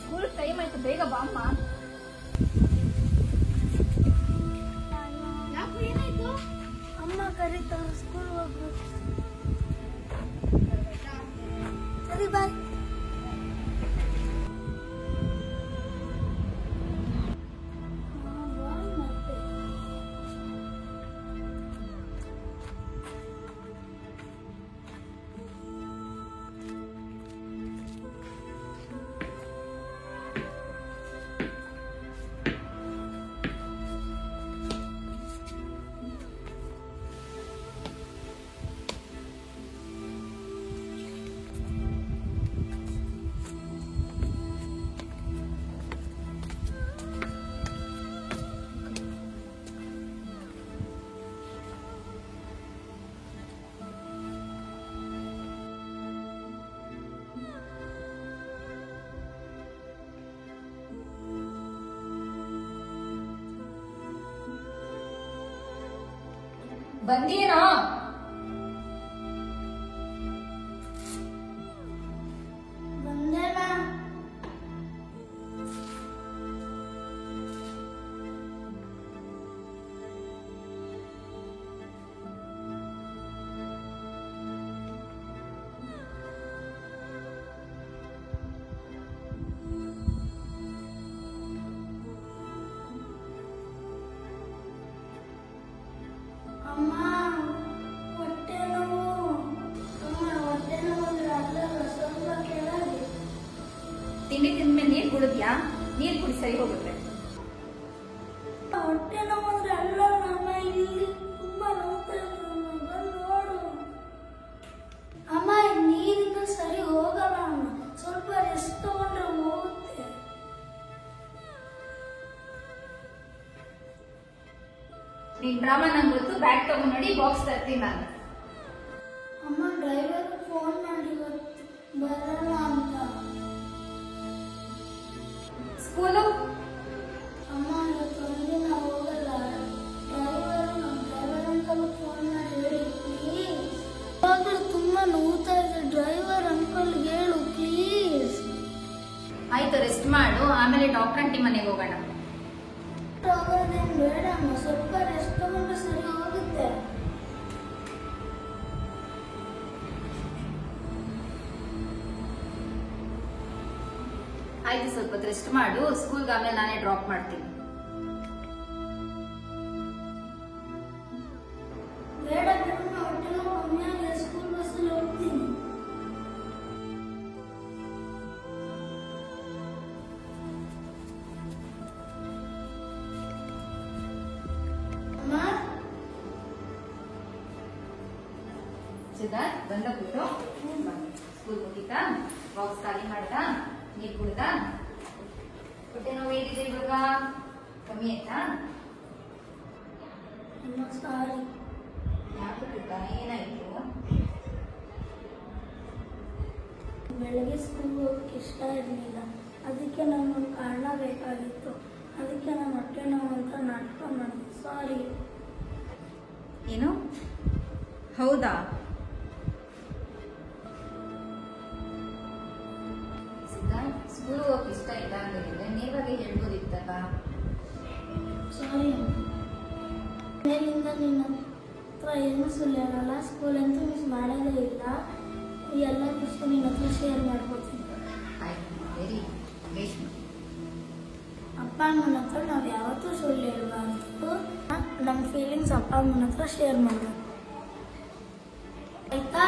School time ಆಯ್ತು, ಬೇಗ ಬಾ ಅಮ್ಮ. ಯಾಕೆ ಏನಾಯ್ತು? ಅಮ್ಮ ಕರೀತಾರೆ, ಸ್ಕೂಲ್ ಹೋಗ್ಬೇಕು. ಸರಿ ಬಾಯ್. ಬಂದೇನೋ? ಬಂದೇನಾ? ಅಮ್ಮ ಹೊಟ್ಟೆ ನೋವು. ಅಮ್ಮ ಹೊಟ್ಟೆ ನೋವು ಅಲ್ಲಲ್ಲ, ಸ್ವಲ್ಪ ಕೆಳಗೆ. ತಿಂಡಿ ತಿಂದ್ಮೇಲೆ ನೀರ್ ಕುಡಿದ್ಯಾ? ನೀರ್ ಕುಡಿ, ಸರಿ ಹೋಗುತ್ತೆ. ಹೊಟ್ಟೆ ನೋವು ಅಂದ್ರೆ ಅಲ್ಲಲ್ಲ ಅಮ್ಮ, ಇಲ್ಲಿ ತುಂಬಾ ನೋವ್ತಾ ಇದೆ. ಬಂದು ನೋಡು ಅಮ್ಮ, ನೀರಿಂದ ಸರಿ ಹೋಗಲ್ಲ ಅಮ್ಮ, ಸ್ವಲ್ಪ ರೆಸ್ಟ್ ತಗೊಂಡ್ರೆ ಹೋಗುತ್ತೆ. ನೀನ್ ಡ್ರಾಮಾ ನಂಗೆ ಗೊತ್ತು, ಬ್ಯಾಗ್ ತಗೊಂಡ್ ನೋಡಿ, ಬಾಕ್ಸ್ ತರ್ತೀನಿ ನಾನು. ಅಮ್ಮ ಡ್ರೈವರ್ ಫೋನ್ ಮಾಡಿ ಬರಲ್ಲ ಅಂತ. ಸ್ಕೂಲು ಅಮ್ಮ ಇವತ್ತು ಒಂದಿನ ಹೋಗಲ್ಲ. ಡ್ರೈವರ್ ಅಂಕಲ್ ಫೋನ್ ಮಾಡಿ ಹೇಳಿ ಪ್ಲೀಸ್. ಇವಾಗಲೂ ತುಂಬಾ ನೋವ್ತಾ ಇದೆ, ಡ್ರೈವರ್ ಅಂಕಲ್ ಹೇಳು ಪ್ಲೀಸ್. ಆಯ್ತು, ರೆಸ್ಟ್ ಮಾಡು, ಆಮೇಲೆ ಡಾಕ್ಟರ್ ಆಂಟಿ ಮನೆಗೆ ಹೋಗೋಣ. ಹೋಗೋದೇನು ಬೇಡ ಅಮ್ಮ, ಸ್ವಲ್ಪ ರೆಸ್ಟ್ ತಗೊಂಡ್ರೆ ಸರಿ ಹೋಗುತ್ತೆ. ಆಯ್ತು, ಸ್ವಲ್ಪ ರೆಸ್ಟ್ ಮಾಡು, ಸ್ಕೂಲ್ಗೆ ಆಮೇಲೆ ನಾನೇ ಡ್ರಾಪ್ ಮಾಡ್ತೀನಿ. ಬೇಡ ಬಿಡಮ್ಮ, ಹೊಟ್ಟೆ ನೋವು ಕಮ್ಮಿ ಆಗಿದೆ, ಸ್ಕೂಲ್ ಬಸ್ಸಲ್ಲಿ ಹೋಗ್ತೀನಿ. ಅಮ್ಮ ಸಿದ್ಧಾರ್ಥ್ ಬಂದ ಬಿಟ್ಟು ಸ್ಕೂಲ್ ಮುಗಿತಾ? ಬಾಕ್ಸ್ ಖಾಲಿ ಮಾಡ್ದ? ನೀರ್ ಕುಡ್ದ? ಹೊಟ್ಟೆ ನೋವು ಹೇಗಿದೆ ಇವಾಗ? ಕಮ್ಮಿ ಆಯ್ತಾ? ಅಮ್ಮ ಸಾರಿ. ಯಾಕೆ ಪುಟ್ಟ, ಏನಾಯ್ತು? ಬೆಳಗ್ಗೆ ಸ್ಕೂಲ್ ಹೋಗಕ್ಕೆ ಇಷ್ಟ ಇರಲಿಲ್ಲ, ಅದಕ್ಕೆ ನನಗೊಂದು ಕಾರಣ ಬೇಕಾಗಿತ್ತು. ಅದಕ್ಕೆ ನಾನು ಹೊಟ್ಟೆ ನೋವು ಅಂತ ನಾಟಕ ಮಾಡಿದೆ. ಸಾರಿ. ಏನು? ಹೌದಾ? ಸಿದ್ಧಾರ್ಥ್, ಸ್ಕೂಲ್ ಹೋಗಕ್ಕೆ ಇಷ್ಟ ಇಲ್ಲ ಅಂದಿದ್ರೆ ನೇರವಾಗಿ ಹೇಳ್ಬೋದಿತ್ತಲ್ಲ. ಸಾರಿ ಮೇಲಿಂದ ನಿನ್ನ ಹತ್ರ ಏನು ಸುಳ್ಳು ಹೇಳಲ್ಲ. ಸ್ಕೂಲ್ ಅಂತೂ ಮಿಸ್ ಮಾಡೋದೇ ಇಲ್ಲ. ಈ ಎಲ್ಲ ಖುಷಿ ನಿನ್ನ ಹತ್ರ ಶೇರ್ ಮಾಡ್ಕೊತೀನಿ. ಆಯ್ತು, ವೆರಿ ರೇಷ್ಮೆ. ಅಪ್ಪ ಅಮ್ಮನ ಹತ್ರ ನಾವು ಯಾವತ್ತೂ ಸುಳ್ಳು ಹೇಳಬಾರ್ದು. ನಮ್ಮ ಫೀಲಿಂಗ್ಸ್ ಅಪ್ಪ ಅಮ್ಮನ ಹತ್ರ ಶೇರ್ ಮಾಡಬೇಕು, ಆಯ್ತಾ?